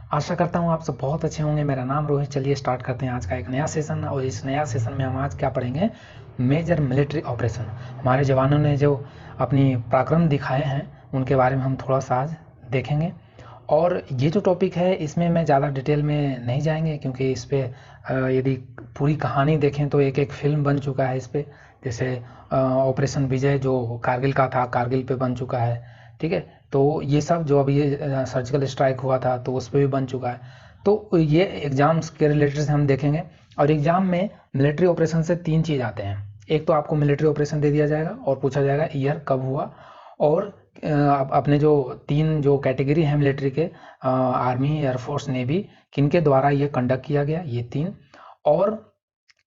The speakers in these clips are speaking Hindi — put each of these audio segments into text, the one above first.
आशा करता हूँ आप सब बहुत अच्छे होंगे। मेरा नाम रोहित। चलिए स्टार्ट करते हैं आज का एक नया सेशन। और इस नया सेशन में हम आज क्या पढ़ेंगे, मेजर मिलिट्री ऑपरेशन। हमारे जवानों ने जो अपनी पराक्रम दिखाए हैं उनके बारे में हम थोड़ा सा आज देखेंगे। और ये जो टॉपिक है इसमें मैं ज़्यादा डिटेल में नहीं जाएंगे, क्योंकि इस पर यदि पूरी कहानी देखें तो एक फिल्म बन चुका है इस पर। जैसे ऑपरेशन विजय जो कारगिल का था, कारगिल पे बन चुका है। ठीक है, तो ये सब जो अभी ये सर्जिकल स्ट्राइक हुआ था तो उस पर भी बन चुका है। तो ये एग्जाम्स के रिलेटेड से हम देखेंगे। और एग्जाम में मिलिट्री ऑपरेशन से 3 चीज़ आते हैं। एक तो आपको मिलिट्री ऑपरेशन दे दिया जाएगा और पूछा जाएगा ईयर कब हुआ, और अपने जो 3 जो कैटेगरी है मिलिट्री के, आर्मी, एयरफोर्स, नेवी, किनके द्वारा ये कंडक्ट किया गया, ये 3। और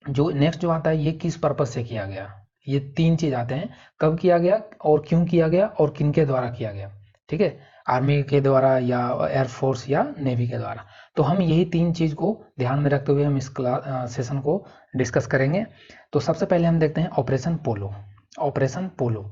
जो नेक्स्ट जो आता है ये किस पर्पज से किया गया। ये 3 चीज आते हैं, कब किया गया और क्यों किया गया और किनके द्वारा किया गया। ठीक है, आर्मी के द्वारा या एयरफोर्स या नेवी के द्वारा। तो हम यही 3 चीज को ध्यान में रखते हुए हम इस सेशन को डिस्कस करेंगे। तो सबसे पहले हम देखते हैं ऑपरेशन पोलो। ऑपरेशन पोलो।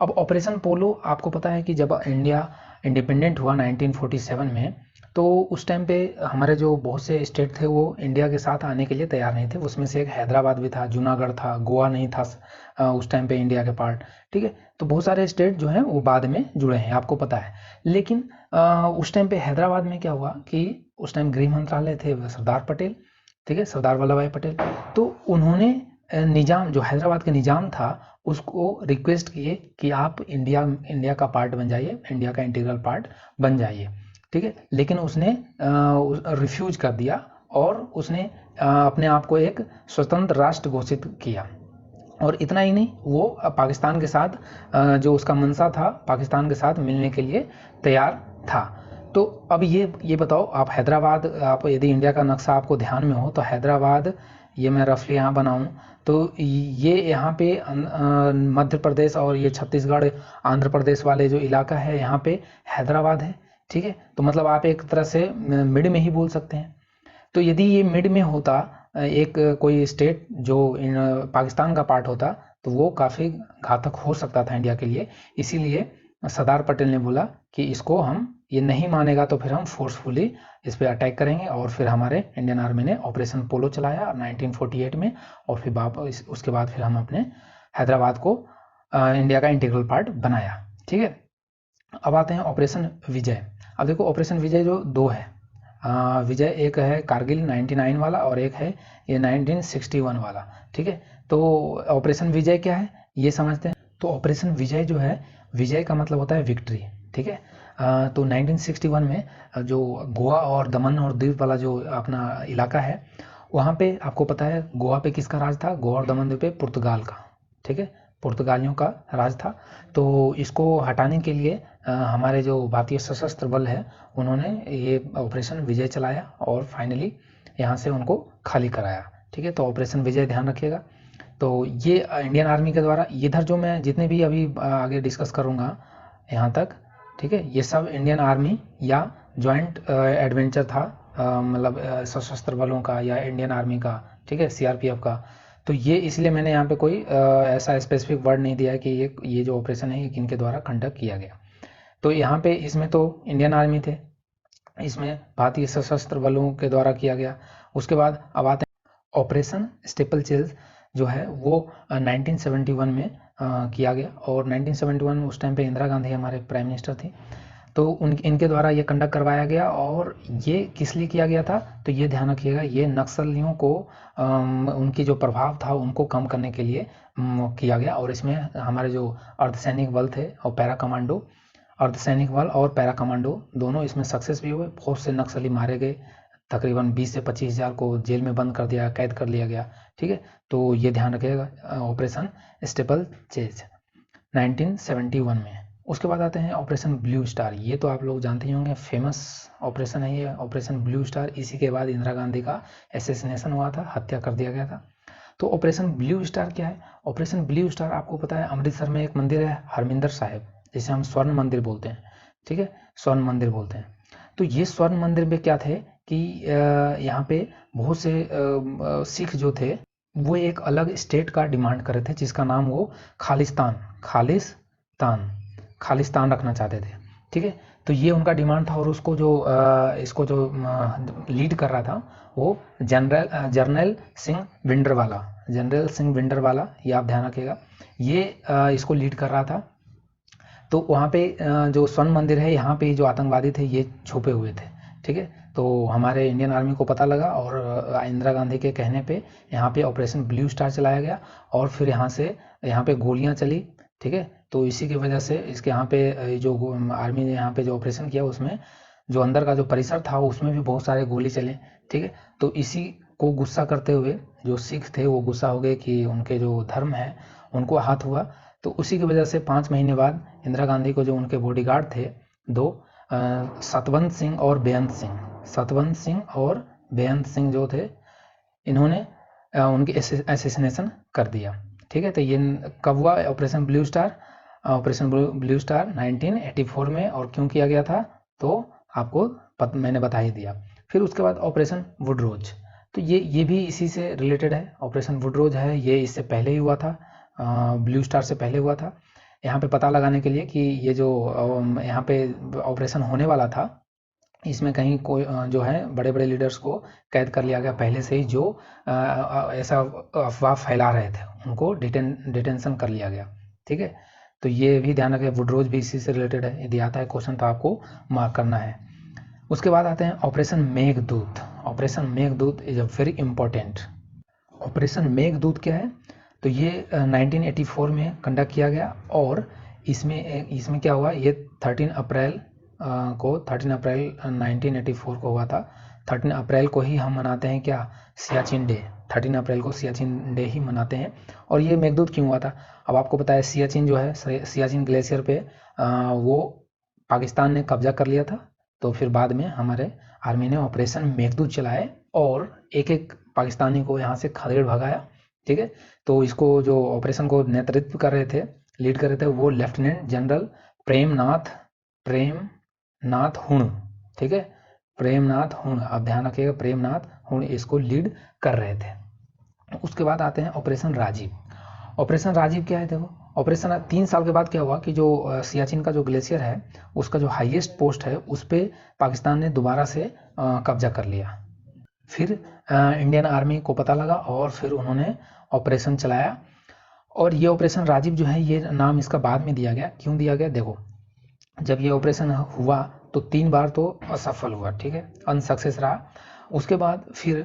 अब ऑपरेशन पोलो आपको पता है कि जब इंडिया इंडिपेंडेंट हुआ 1947 में, तो उस टाइम पे हमारे जो बहुत से स्टेट थे वो इंडिया के साथ आने के लिए तैयार नहीं थे। उसमें से एक हैदराबाद भी था, जूनागढ़ था, गोवा नहीं था उस टाइम पे इंडिया के पार्ट। ठीक है, तो बहुत सारे स्टेट जो हैं वो बाद में जुड़े हैं, आपको पता है। लेकिन उस टाइम पे हैदराबाद में क्या हुआ कि उस टाइम गृह मंत्रालय थे सरदार पटेल। ठीक है, सरदार वल्लभ भाई पटेल। तो उन्होंने निजाम, जो हैदराबाद का निजाम था, उसको रिक्वेस्ट किए कि आप इंडिया का पार्ट बन जाइए, इंडिया का इंटीग्रल पार्ट बन जाइए। ठीक है, लेकिन उसने रिफ्यूज कर दिया और उसने अपने आप को एक स्वतंत्र राष्ट्र घोषित किया। और इतना ही नहीं, वो पाकिस्तान के साथ जो उसका मंशा था, पाकिस्तान के साथ मिलने के लिए तैयार था। तो अब ये बताओ, आप हैदराबाद, आप यदि इंडिया का नक्शा आपको ध्यान में हो तो हैदराबाद, ये मैं रफली यहाँ बनाऊं तो ये यहाँ पे मध्य प्रदेश और ये छत्तीसगढ़, आंध्र प्रदेश वाले जो इलाका है यहाँ पे हैदराबाद है। ठीक है, तो मतलब आप एक तरह से मिड में ही बोल सकते हैं। तो यदि ये मिड में होता एक कोई स्टेट जो पाकिस्तान का पार्ट होता, तो वो काफ़ी घातक हो सकता था इंडिया के लिए। इसीलिए सरदार पटेल ने बोला कि इसको हम, ये नहीं मानेगा तो फिर हम फोर्सफुली इस पर अटैक करेंगे। और फिर हमारे इंडियन आर्मी ने ऑपरेशन पोलो चलाया 1948 में। और फिर वापस उसके बाद फिर हम अपने हैदराबाद को इंडिया का इंटीग्रल पार्ट बनाया। ठीक है, अब आते हैं ऑपरेशन विजय। अब देखो ऑपरेशन विजय जो 2 है, विजय एक है कारगिल 99 वाला और एक है ये 1961 वाला। ठीक है, तो ऑपरेशन विजय क्या है ये समझते हैं। तो ऑपरेशन विजय जो है, विजय का मतलब होता है विक्ट्री। ठीक है, तो 1961 में जो गोवा और दमन और दीव वाला जो अपना इलाका है, वहाँ पे आपको पता है गोवा पे किसका राज था, गोवा और दमन द्वीप पे पुर्तगाल का। ठीक है, पुर्तगालियों का राज था। तो इसको हटाने के लिए हमारे जो भारतीय सशस्त्र बल है उन्होंने ये ऑपरेशन विजय चलाया और फाइनली यहाँ से उनको खाली कराया। ठीक है, तो ऑपरेशन विजय ध्यान रखिएगा। तो ये इंडियन आर्मी के द्वारा, इधर जो मैं जितने भी अभी आगे डिस्कस करूँगा यहाँ तक, ठीक है, ये सब इंडियन आर्मी या जॉइंट एडवेंचर था, मतलब सशस्त्र बलों का या इंडियन आर्मी का। ठीक है, सीआरपीएफ का। तो ये इसलिए मैंने यहाँ पे कोई ऐसा स्पेसिफिक वर्ड नहीं दिया है कि ये जो ऑपरेशन है ये किनके द्वारा कंडक्ट किया गया। तो यहाँ पे इसमें तो इंडियन आर्मी थे, इसमें भारतीय सशस्त्र बलों के द्वारा किया गया। उसके बाद अब आते हैं ऑपरेशन स्टेपल चेज जो है वो 1971 में किया गया। और 1971 में उस टाइम पे इंदिरा गांधी हमारे प्राइम मिनिस्टर थी। तो इनके द्वारा ये कंडक्ट करवाया गया। और ये किस लिए किया गया था, तो ये ध्यान रखिएगा, ये नक्सलियों को उनकी जो प्रभाव था उनको कम करने के लिए किया गया। और इसमें हमारे जो अर्धसैनिक बल थे और पैरा कमांडो, अर्धसैनिक बल और पैरा कमांडो दोनों इसमें सक्सेस भी हुए। बहुत से नक्सली मारे गए, तकरीबन 20 से 25 हज़ार को जेल में बंद कर दिया, कैद कर लिया गया। ठीक है, तो ये ध्यान रखिएगा ऑपरेशन स्टेपल चेज 1971 में। उसके बाद आते हैं ऑपरेशन ब्लू स्टार। ये तो आप लोग जानते ही होंगे, फेमस ऑपरेशन है ये ऑपरेशन ब्लू स्टार। इसी के बाद इंदिरा गांधी का एसेसिनेशन हुआ था, हत्या कर दिया गया था। तो ऑपरेशन ब्लू स्टार क्या है, ऑपरेशन ब्लू स्टार आपको पता है अमृतसर में एक मंदिर है हरमिंदर साहिब, जिसे हम स्वर्ण मंदिर बोलते हैं। ठीक है, स्वर्ण मंदिर बोलते हैं। तो ये स्वर्ण मंदिर में क्या थे कि यहाँ पे बहुत से सिख जो थे वो एक अलग स्टेट का डिमांड कर रहे थे, जिसका नाम वो खालिस्तान खालिस्तान खालिस्तान रखना चाहते थे। ठीक है, तो ये उनका डिमांड था। और उसको जो इसको जो लीड कर रहा था वो जर्नल सिंह भिंडरवाला, जनरल सिंह भिंडरवाला, ये आप ध्यान रखिएगा, ये इसको लीड कर रहा था। तो वहाँ पे जो स्वर्ण मंदिर है, यहाँ पे जो आतंकवादी थे ये छुपे हुए थे, ठीक है। तो हमारे इंडियन आर्मी को पता लगा और इंदिरा गांधी के कहने पे यहाँ पे ऑपरेशन ब्लू स्टार चलाया गया और फिर यहाँ पे गोलियाँ चली, ठीक है। तो इसी की वजह से इसके यहाँ पे जो आर्मी ने यहाँ पे जो ऑपरेशन किया उसमें जो अंदर का जो परिसर था उसमें भी बहुत सारे गोली चले, ठीक है। तो इसी को गुस्सा करते हुए जो सिख थे वो गुस्सा हो गए कि उनके जो धर्म है उनको हाथ हुआ। तो उसी की वजह से 5 महीने बाद इंदिरा गांधी को जो उनके बॉडीगार्ड थे दो, सतवंत सिंह और बेअंत सिंह, सतवंत सिंह और बेअंत सिंह जो थे, इन्होंने उनकी असैसिनेशन कर दिया, ठीक है। तो ये कब हुआ operation blue star? Operation blue star 1984 में। और क्यों किया गया था तो आपको मैंने बता ही दिया। फिर उसके बाद ऑपरेशन वुडरोज, तो ये भी इसी से रिलेटेड है। ऑपरेशन वुडरोज है, ये इससे पहले ही हुआ था, ब्लू स्टार से पहले हुआ था। यहाँ पे पता लगाने के लिए कि ये जो यहाँ पे ऑपरेशन होने वाला था इसमें कहीं कोई जो है बड़े बड़े लीडर्स को कैद कर लिया गया पहले से ही, जो ऐसा अफवाह फैला रहे थे उनको डिटेंशन कर लिया गया, ठीक है। तो ये भी ध्यान रखें, वुडरोज भी इसी से रिलेटेड है, यदि आता है क्वेश्चन तो आपको मार्क करना है। उसके बाद आते हैं operation Meghdoot. Operation Meghdoot is a very important. Operation Meghdoot क्या है? तो ये 1984 में कंडक्ट किया गया और इसमें क्या हुआ, ये 13 अप्रैल 1984 को हुआ था। 13 अप्रैल को ही हम मनाते हैं क्या, सियाचिन डे। 13 अप्रैल को सियाचिन डे ही मनाते हैं। और ये मेघदूत क्यों हुआ था? अब आपको पता है सियाचिन जो है, सियाचिन ग्लेशियर पे वो पाकिस्तान ने कब्जा कर लिया था। तो फिर बाद में हमारे आर्मी ने ऑपरेशन मेघदूत चलाए और एक एक पाकिस्तानी को यहाँ से खदेड़ भगाया, ठीक है। तो इसको जो ऑपरेशन को नेतृत्व कर रहे थे, लीड कर रहे थे, वो लेफ्टिनेंट जनरल प्रेमनाथ हुण, ठीक है, प्रेमनाथ हुण, आप ध्यान रखिएगा, प्रेमनाथ हुण इसको लीड कर रहे थे। उसके बाद आते हैं ऑपरेशन राजीव। ऑपरेशन राजीव क्या है? देखो, ऑपरेशन 3 साल के बाद क्या हुआ कि जो सियाचिन का जो ग्लेशियर है उसका जो हाईएस्ट पोस्ट है उस पर पाकिस्तान ने दोबारा से कब्जा कर लिया। फिर इंडियन आर्मी को पता लगा और फिर उन्होंने ऑपरेशन चलाया। और ये ऑपरेशन राजीव जो है, ये नाम इसका बाद में दिया गया। क्यों दिया गया? देखो, जब ये ऑपरेशन हुआ तो 3 बार तो असफल हुआ, ठीक है, अनसक्सेस रहा। उसके बाद फिर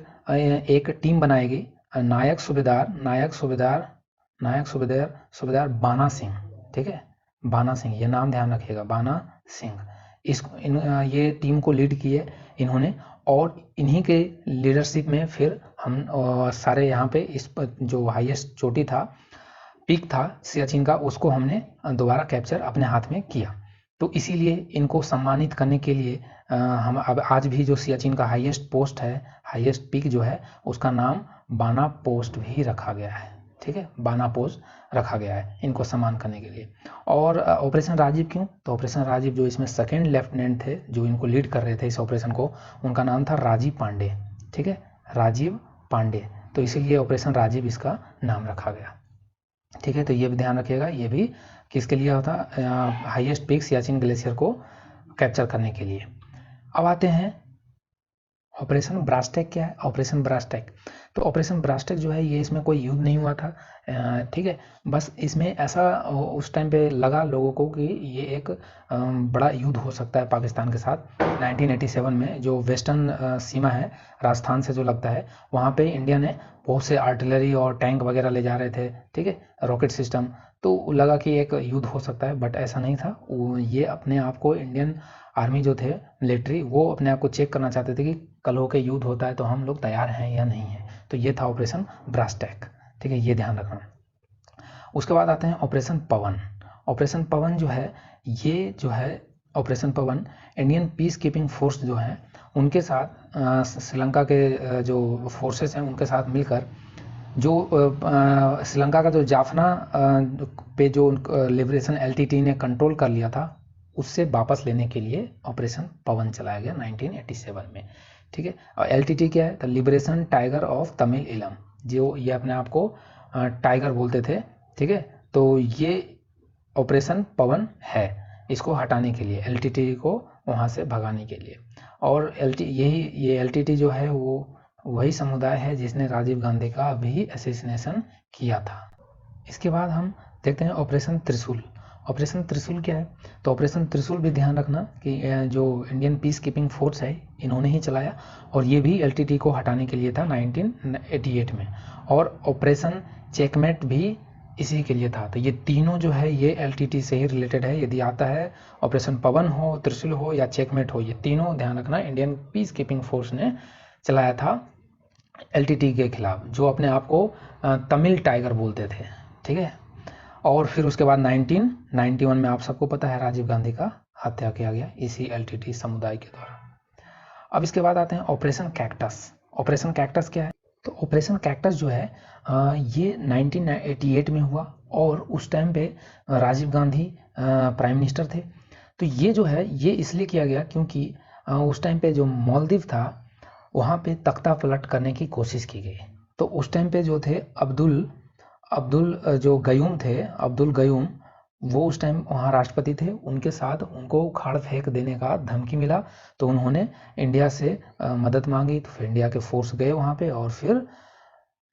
एक टीम बनाएगी, नायक सूबेदार बाना सिंह, ठीक है, बाना सिंह, ये नाम ध्यान रखिएगा, बाना सिंह। ये टीम को लीड किए इन्होंने और इन्हीं के लीडरशिप में फिर हम सारे यहाँ पे इस जो हाईएस्ट चोटी था, पीक था सियाचिन का, उसको हमने दोबारा कैप्चर अपने हाथ में किया। तो इसीलिए इनको सम्मानित करने के लिए हम अब आज भी जो सियाचिन का हाईएस्ट पोस्ट है, हाईएस्ट पीक जो है, उसका नाम बाना पोस्ट भी रखा गया है, ठीक है, बाना पोस्ट रखा गया है इनको सम्मान करने के लिए। और ऑपरेशन राजीव क्यों? तो ऑपरेशन राजीव जो इसमें सेकेंड लेफ्टिनेंट थे जो इनको लीड कर रहे थे इस ऑपरेशन को, उनका नाम था राजीव पांडे, ठीक है, राजीव पांडे। तो इसीलिए ऑपरेशन राजीव इसका नाम रखा गया, ठीक है। तो ये भी ध्यान रखिएगा, ये भी किसके लिए होता, हाईएस्ट पीक सियाचिन ग्लेशियर को कैप्चर करने के लिए। अब आते हैं ऑपरेशन ब्रास्टेक। क्या है ऑपरेशन ब्रास्टेक? तो ऑपरेशन ब्रास्टेक जो है, ये इसमें कोई युद्ध नहीं हुआ था, ठीक है, बस इसमें ऐसा उस टाइम पे लगा लोगों को कि ये एक बड़ा युद्ध हो सकता है पाकिस्तान के साथ। 1987 में जो वेस्टर्न सीमा है राजस्थान से जो लगता है, वहाँ पे इंडिया ने बहुत से आर्टिलरी और टैंक वगैरह ले जा रहे थे, ठीक है, रॉकेट सिस्टम। तो लगा कि एक युद्ध हो सकता है, बट ऐसा नहीं था। ये अपने आप को इंडियन आर्मी जो थे मिलिट्री, वो अपने आप को चेक करना चाहते थे कि कल हो के युद्ध होता है तो हम लोग तैयार हैं या नहीं है। तो ये था ऑपरेशन ब्रास्टैक, ठीक है, ये ध्यान रखना। उसके बाद आते हैं ऑपरेशन पवन। ऑपरेशन पवन जो है, ये जो है ऑपरेशन पवन, इंडियन पीस कीपिंग फोर्स जो है उनके साथ श्रीलंका के जो फोर्सेस हैं उनके साथ मिलकर जो श्रीलंका का जो जाफना पे जो लिबरेशन एलटीटी ने कंट्रोल कर लिया था, उससे वापस लेने के लिए ऑपरेशन पवन चलाया गया 1987 में, ठीक है। और एलटीटी क्या है? The liberation tiger of Tamil इलम, जो ये अपने आप को टाइगर बोलते थे, ठीक है। तो ये ऑपरेशन पवन है, इसको हटाने के लिए, एलटीटी को वहाँ से भगाने के लिए। और ये LTT जो है वो वही समुदाय है जिसने राजीव गांधी का भी असैसिनेशन किया था। इसके बाद हम देखते हैं ऑपरेशन त्रिशूल। ऑपरेशन त्रिशूल क्या है? तो ऑपरेशन त्रिशूल भी ध्यान रखना कि जो इंडियन पीस कीपिंग फोर्स है इन्होंने ही चलाया, और ये भी LTT को हटाने के लिए था 1988 में। और ऑपरेशन चेकमेट भी इसी के लिए था। तो ये तीनों जो है ये LTT से ही रिलेटेड है। यदि आता है ऑपरेशन पवन हो, त्रिशूल हो या चेकमेट हो, ये तीनों ध्यान रखना इंडियन पीस कीपिंग फोर्स ने चलाया था LTT के खिलाफ, जो अपने आप को तमिल टाइगर बोलते थे। ठीक है। और फिर उसके बाद 1991 में आप सबको पता है राजीव गांधी का हत्या किया गया इसी LTT समुदाय के द्वारा। अब इसके बाद आते हैं ऑपरेशन कैक्टस। ऑपरेशन कैक्टस क्या है? तो ऑपरेशन कैक्टस जो है ये 1988 में हुआ, और उस टाइम पे राजीव गांधी प्राइम मिनिस्टर थे। तो ये जो है ये इसलिए किया गया क्योंकि उस टाइम पे जो मालदीव था वहाँ पे तख्ता पलट करने की कोशिश की गई। तो उस टाइम पे जो थे अब्दुल जो गयूम थे, अब्दुल गयूम, वो उस टाइम वहाँ राष्ट्रपति थे। उनके साथ उनको उखाड़ फेंक देने का धमकी मिला, तो उन्होंने इंडिया से मदद मांगी। तो फिर इंडिया के फोर्स गए वहाँ पे, और फिर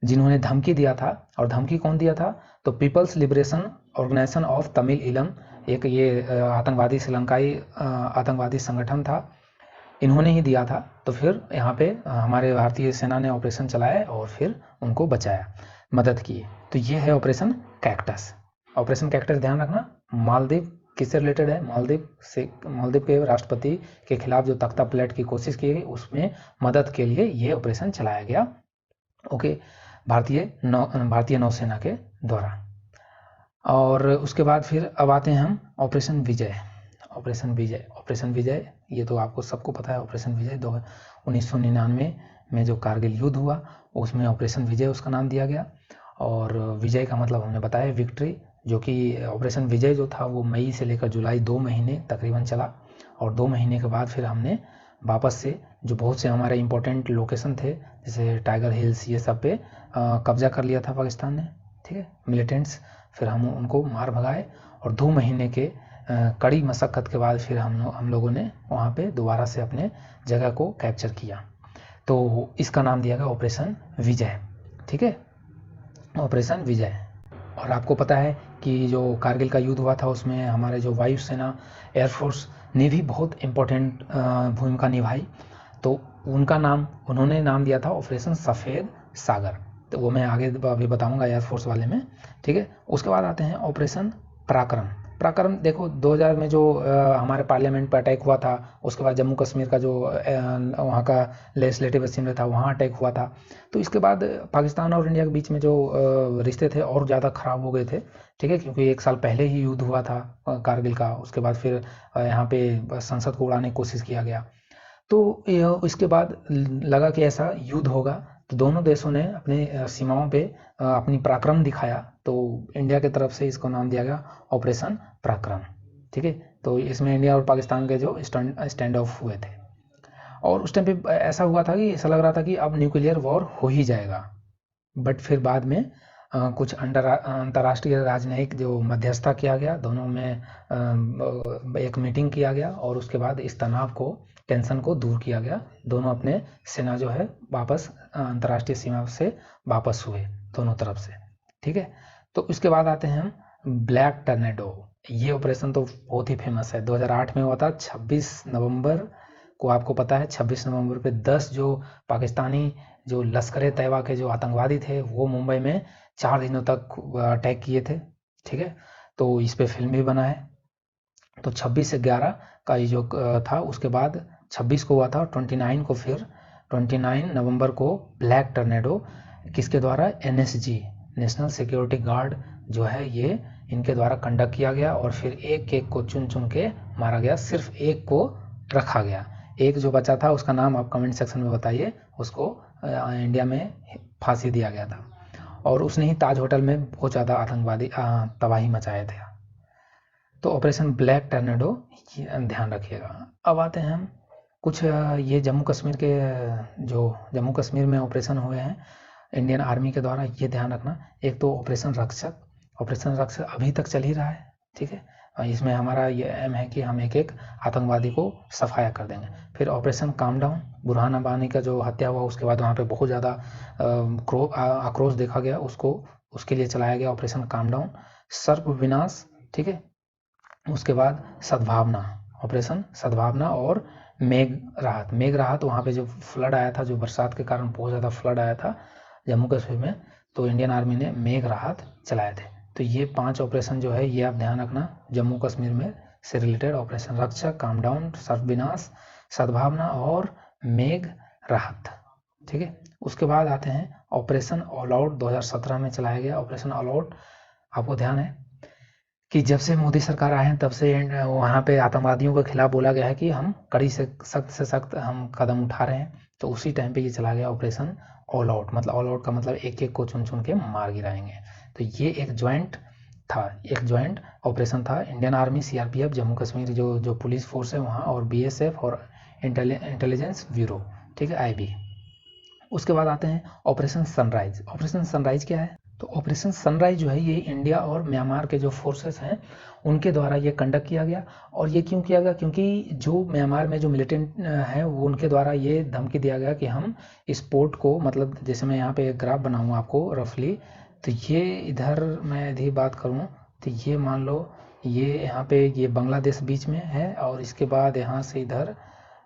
जिन्होंने धमकी दिया था, और धमकी कौन दिया था? तो peoples liberation organisation of Tamil Eelam, एक ये आतंकवादी श्रीलंकाई आतंकवादी संगठन था, इन्होंने ही दिया था। तो फिर यहाँ पे हमारे भारतीय सेना ने ऑपरेशन चलाया और फिर उनको बचाया, मदद की। तो ये है ऑपरेशन कैक्टस। ऑपरेशन कैक्टस ध्यान रखना, मालदीव किससे रिलेटेड है? मालदीव के राष्ट्रपति के खिलाफ जो तख्ता पलट की कोशिश की गई उसमें मदद के लिए ये ऑपरेशन चलाया गया। ओके, भारतीय नौसेना के द्वारा। और उसके बाद फिर अब आते हैं हम ऑपरेशन विजय। ऑपरेशन विजय ये तो आपको सबको पता है। ऑपरेशन विजय 1999 में जो कारगिल युद्ध हुआ उसमें ऑपरेशन विजय उसका नाम दिया गया। और विजय का मतलब हमने बताया विक्ट्री, जो कि ऑपरेशन विजय जो था वो मई से लेकर जुलाई 2 महीने तकरीबन चला। और 2 महीने के बाद फिर हमने वापस से जो बहुत से हमारे इंपॉर्टेंट लोकेशन थे जैसे टाइगर हिल्स, ये सब पे कब्जा कर लिया था पाकिस्तान ने। ठीक है, मिलिटेंट्स, फिर हम उनको मार भगाए, और 2 महीने के कड़ी मशक्क़त के बाद फिर हम लोगों ने वहाँ पे दोबारा से अपने जगह को कैप्चर किया। तो इसका नाम दिया गया ऑपरेशन विजय। ठीक है, ऑपरेशन विजय। और आपको पता है कि जो कारगिल का युद्ध हुआ था उसमें हमारे जो वायुसेना, एयरफोर्स ने भी बहुत इम्पोर्टेंट भूमिका निभाई। तो उन्होंने नाम दिया था ऑपरेशन सफ़ेद सागर। तो वो मैं आगे अभी बताऊंगा एयरफोर्स वाले में। ठीक है, उसके बाद आते हैं ऑपरेशन पराक्रम। देखो 2000 में जो हमारे पार्लियामेंट पर अटैक हुआ था, उसके बाद जम्मू कश्मीर का जो वहाँ का लेजिस्लेटिव असेंबली था वहाँ अटैक हुआ था। तो इसके बाद पाकिस्तान और इंडिया के बीच में जो रिश्ते थे और ज़्यादा ख़राब हो गए थे। ठीक है, क्योंकि 1 साल पहले ही युद्ध हुआ था कारगिल का। उसके बाद फिर यहाँ पे संसद को उड़ाने की कोशिश किया गया। तो इसके बाद लगा कि ऐसा युद्ध होगा, तो दोनों देशों ने अपने सीमाओं पे अपनी पराक्रम दिखाया। तो इंडिया की तरफ से इसको नाम दिया गया ऑपरेशन पराक्रम। ठीक है, तो इसमें इंडिया और पाकिस्तान के जो स्टैंड ऑफ हुए थे। और उस टाइम पे ऐसा हुआ था कि ऐसा लग रहा था कि अब न्यूक्लियर वॉर हो ही जाएगा। बट फिर बाद में कुछ अंतर्राष्ट्रीय राजनयिक जो मध्यस्थता किया गया, दोनों में एक मीटिंग किया गया, और उसके बाद इस तनाव को, टेंशन को दूर किया गया। दोनों अपने सेना जो है वापस अंतर्राष्ट्रीय सीमा से वापस हुए दोनों तरफ से। ठीक है, तो उसके बाद आते हैं हम ब्लैक टर्नेडो। ये ऑपरेशन तो बहुत ही फेमस है, 2008 में हुआ था। 26 नवंबर को आपको पता है 26 नवंबर पे 10 जो पाकिस्तानी जो लश्कर तैयबा के जो आतंकवादी थे वो मुंबई में 4 दिनों तक अटैक किए थे। ठीक है, तो इस पे फिल्म भी बना है। तो 26 से 11 का ये जो था, उसके बाद 26 को हुआ था, 29 नवंबर को ब्लैक टर्नेडो किसके द्वारा? NSG, नेशनल सिक्योरिटी गार्ड जो है ये इनके द्वारा कंडक्ट किया गया। और फिर एक को चुन चुन के मारा गया, सिर्फ एक को रखा गया। एक जो बचा था उसका नाम आप कमेंट सेक्शन में बताइए, उसको इंडिया में फांसी दिया गया था। और उसने ही ताज होटल में बहुत ज़्यादा आतंकवादी तबाही मचाए थे। तो ऑपरेशन ब्लैक टर्नेडो ध्यान रखिएगा। अब आते हैं हम कुछ ये जम्मू कश्मीर में ऑपरेशन हुए हैं इंडियन आर्मी के द्वारा, ये ध्यान रखना। एक तो ऑपरेशन रक्षक अभी तक चल ही रहा है। ठीक है, इसमें हमारा ये एम है कि हम एक एक आतंकवादी को सफाया कर देंगे। फिर operation calm down, Burhan Abani का जो हत्या हुआ उसके बाद वहाँ पे बहुत ज़्यादा आक्रोश देखा गया, उसके लिए चलाया गया ऑपरेशन काम डाउन। सर्प विनाश, ठीक है। उसके बाद सद्भावना, ऑपरेशन सद्भावना और मेघ राहत। मेघ राहत वहाँ पे जो फ्लड आया था, जो बरसात के कारण बहुत ज़्यादा फ्लड आया था जम्मू कश्मीर में, तो इंडियन आर्मी ने मेघ राहत चलाए थे। तो ये 5 ऑपरेशन जो है ये आप ध्यान रखना, जम्मू कश्मीर में से रिलेटेड ऑपरेशन रक्षा, काम डाउन, सर्प विनाश, सद्भावना और मेघ राहत, ठीक है। उसके बाद आते हैं ऑपरेशन ऑल आउट, 2017 में चलाया गया ऑपरेशन ऑल आउट। आपको ध्यान है कि जब से मोदी सरकार आए हैं तब से वहाँ पे आतंकवादियों के खिलाफ बोला गया है कि हम कड़ी से सख्त हम कदम उठा रहे हैं। तो उसी टाइम पे ये चला गया ऑपरेशन ऑल आउट। मतलब ऑल आउट का मतलब एक एक को चुन चुन के मार गिराएंगे। तो ये एक ज्वाइंट ऑपरेशन था। Indian army, CRPF, Jammu Kashmir जो पुलिस फोर्स है वहाँ, और बीएसएफ और इंटेलिजेंस ब्यूरो, ठीक है, आईबी। उसके बाद आते हैं ऑपरेशन सनराइज। ऑपरेशन सनराइज क्या है? तो ऑपरेशन सनराइज जो है ये इंडिया और म्यांमार के जो फोर्सेस हैं उनके द्वारा ये कंडक्ट किया गया। और ये क्यों किया गया? क्योंकि जो म्यांमार में जो मिलिटेंट हैं वो उनके द्वारा ये धमकी दिया गया कि हम इस पोर्ट को, मतलब जैसे मैं यहाँ पे एक ग्राफ बनाऊंगा आपको रफली, तो ये इधर मैं यदि बात करूँ तो ये मान लो ये यहाँ पे ये बांग्लादेश बीच में है, और इसके बाद यहाँ से इधर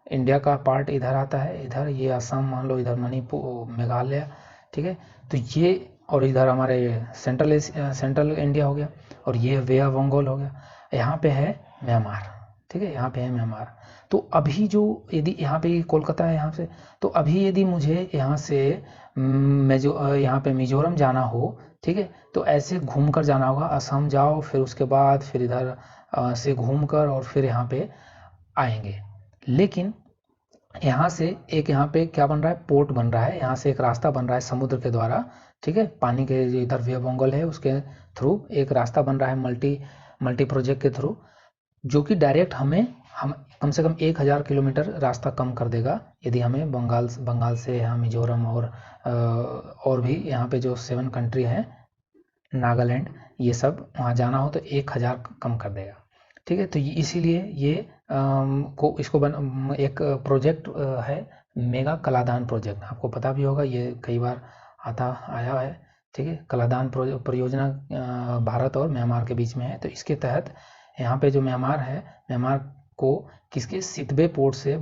इंडिया का पार्ट इधर आता है, इधर ये असम मान लो, इधर मणिपुर, मेघालय, ठीक है। तो ये, और इधर हमारे सेंट्रल इंडिया हो गया, और ये वे ऑफ बंगाल हो गया। यहाँ पे है म्यांमार, ठीक है, यहाँ पे है म्यांमार। तो अभी जो यदि यहाँ पे कोलकाता है यहाँ से, तो अभी यदि मुझे यहाँ से यहाँ पे मिजोरम जाना हो, ठीक है, तो ऐसे घूम कर जाना होगा। असम जाओ, फिर उसके बाद फिर इधर से घूम कर और फिर यहाँ पे आएंगे। लेकिन यहाँ से एक यहाँ पे क्या बन रहा है, पोर्ट बन रहा है, यहाँ से एक रास्ता बन रहा है समुद्र के द्वारा, ठीक है, पानी के इधर वे बंगाल है उसके थ्रू एक रास्ता बन रहा है मल्टी प्रोजेक्ट के थ्रू, जो कि डायरेक्ट हम कम से कम 1000 किलोमीटर रास्ता कम कर देगा यदि हमें बंगाल से यहाँ मिजोरम और भी यहाँ पे जो 7 कंट्री है, नागालैंड, ये सब वहाँ जाना हो तो 1000 कम कर देगा, ठीक है। तो इसीलिए ये एक प्रोजेक्ट है, मेगा कलादान प्रोजेक्ट। आपको पता भी होगा, ये कई बार आया है, ठीक है। कलादान परियोजना भारत और म्यांमार के बीच में है। तो इसके तहत यहाँ पे जो म्यांमार है, म्यांमार को किसके, सितवे पोर्ट से,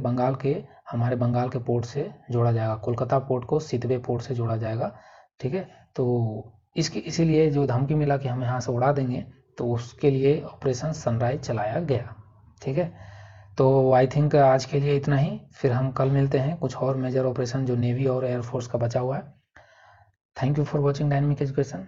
हमारे बंगाल के पोर्ट से जोड़ा जाएगा, कोलकाता पोर्ट को सितवे पोर्ट से जोड़ा जाएगा, ठीक है। तो इसीलिए जो धमकी मिला कि हम यहाँ से उड़ा देंगे, तो उसके लिए ऑपरेशन सनराइज चलाया गया, ठीक है। तो आई थिंक आज के लिए इतना ही, फिर हम कल मिलते हैं कुछ और मेजर ऑपरेशन जो नेवी और एयरफोर्स का बचा हुआ है। Thank you for watching dynamic education.